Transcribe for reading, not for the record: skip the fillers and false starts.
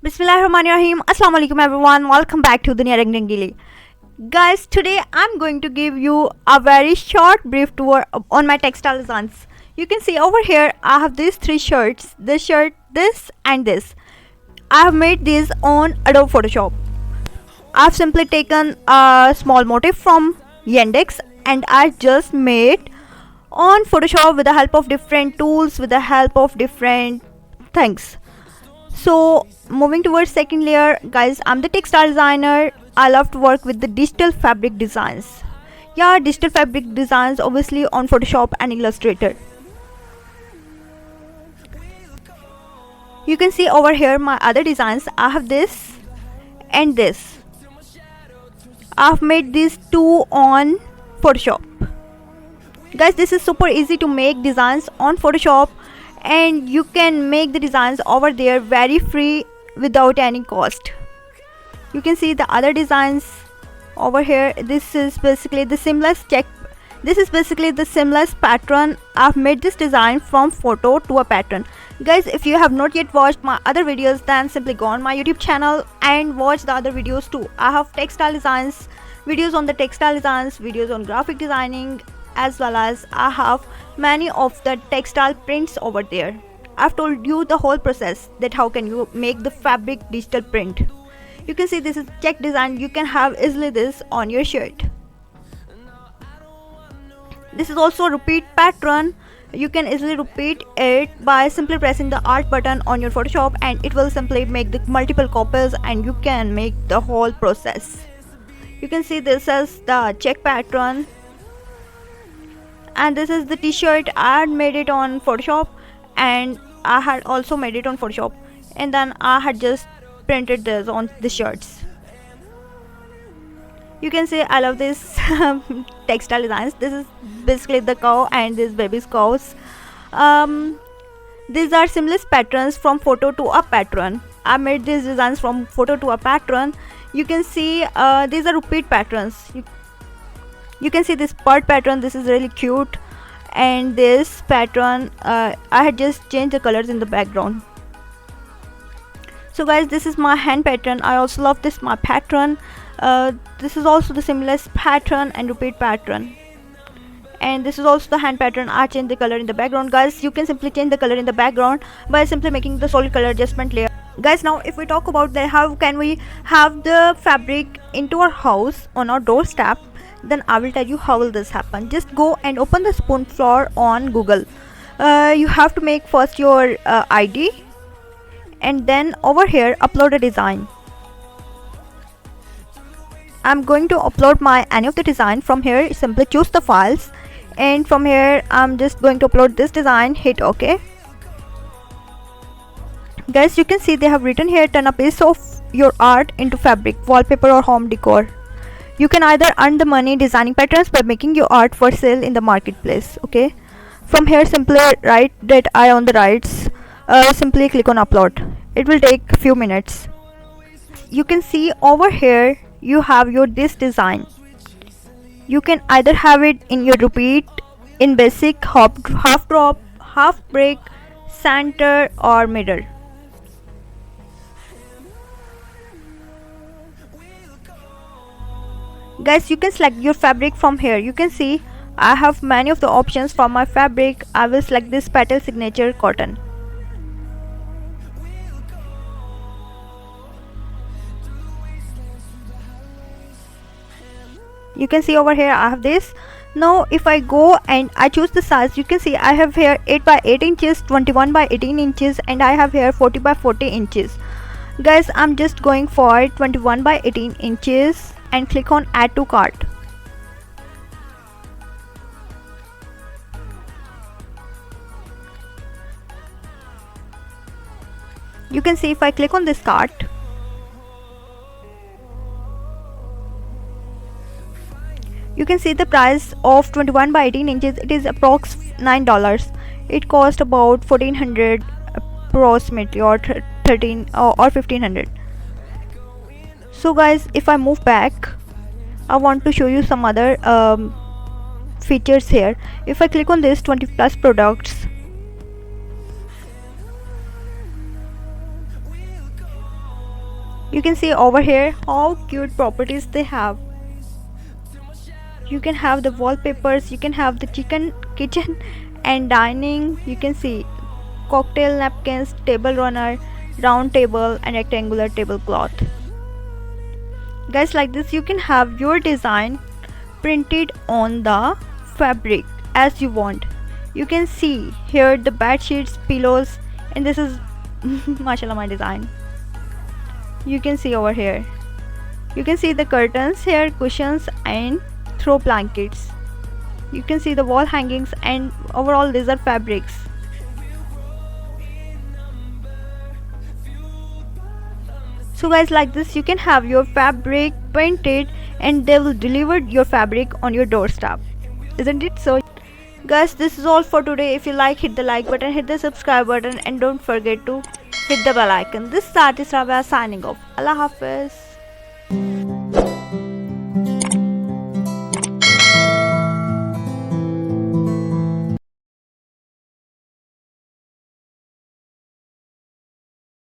Bismillahirrahmanirrahim. Assalamu alaikum everyone. Welcome back to Dunya Rang Rangili. Guys, today I'm going to give you a very short brief tour on my textile designs. You can see over here I have these three shirts. This shirt, this and this. I have made these on Adobe Photoshop. I've simply taken a small motif from Yandex and I just made on Photoshop with the help of different tools, with the help of different things. So moving towards second layer, guys, I'm the textile designer. I love to work with the digital fabric designs. Yeah, digital fabric designs obviously on Photoshop and Illustrator. You can see over here my other designs. I have this and this. I've made these two on Photoshop. Guys, this is super easy to make designs on Photoshop, and you can make the designs over there very free without any cost. You can see the other designs over here. This is basically the seamless check. This is basically the seamless pattern. I've made this design from photo to a pattern. Guys, if you have not yet watched my other videos, then simply go on my YouTube channel and watch the other videos too. I have textile designs, videos on the textile designs, videos on graphic designing, as well as I have many of the textile prints over there. I've told you the whole process, that how can you make the fabric digital print. You can see this is check design. You can have easily this on your shirt. This is also a repeat pattern. You can easily repeat it by simply pressing the art button on your Photoshop, and it will simply make the multiple copies and you can make the whole process. You can see this as the check pattern, and this is the t-shirt. I had made it on Photoshop and I had also made it on Photoshop, and then I had just printed this on the shirts. You can see I love this textile designs. This is basically the cow and this baby's cows. These are seamless patterns from photo to a pattern. I made these designs from photo to a pattern. You can see these are repeat patterns. You can see this bird pattern. This is really cute, and this pattern I had just changed the colors in the background. So guys, this is my hand pattern. I also love this my pattern. This is also the seamless pattern and repeat pattern, and this is also the hand pattern. I changed the color in the background. Guys, you can simply change the color in the background by simply making the solid color adjustment layer. Guys, now if we talk about the how can we have the fabric into our house on our doorstep, then I will tell you how will this happen. Just go and open the Spoonflower on Google. You have to make first your ID, and then over here upload a design. I'm going to upload my any of the design. From here simply choose the files, and from here I'm just going to upload this design. Hit OK. Guys, you can see they have written here, turn a piece of your art into fabric, wallpaper or home decor. You can either earn the money designing patterns by making your art for sale in the marketplace. Okay, from here simply write that I own the rights. Simply click on upload. It will take a few minutes. You can see over here you have your this design. You can either have it in your repeat, in basic, half drop, half break, center or mirror. Guys, you can select your fabric from here. You can see I have many of the options for my fabric. I will select this petal signature cotton. You can see over here I have this. Now if I go and I choose the size, you can see I have here 8 by 8 inches, 21 by 18 inches, and I have here 40 by 40 inches. Guys, I'm just going for 21 by 18 inches and click on add to cart. You can see if I click on this cart, you can see the price of 21 by 18 inches. It is approx $9. It cost about 1400 approximately, or 13 or 1500. So guys, if I move back, I want to show you some other features here. If I click on this 20 plus products, you can see over here how cute properties they have. You can have the wallpapers, you can have the kitchen and dining. You can see cocktail napkins, table runner, round table and rectangular tablecloth. Guys, like this you can have your design printed on the fabric as you want. You can see here the bed sheets, pillows, and this is mashallah my design. You can see over here, you can see the curtains here, cushions and throw blankets. You can see the wall hangings, and overall these are fabrics. So guys, like this you can have your fabric printed and they will deliver your fabric on your doorstep. Isn't it so? Guys, this is all for today. If you like, hit the like button, hit the subscribe button and don't forget to hit the bell icon. This is artist Reveiw signing off. Allah Hafiz.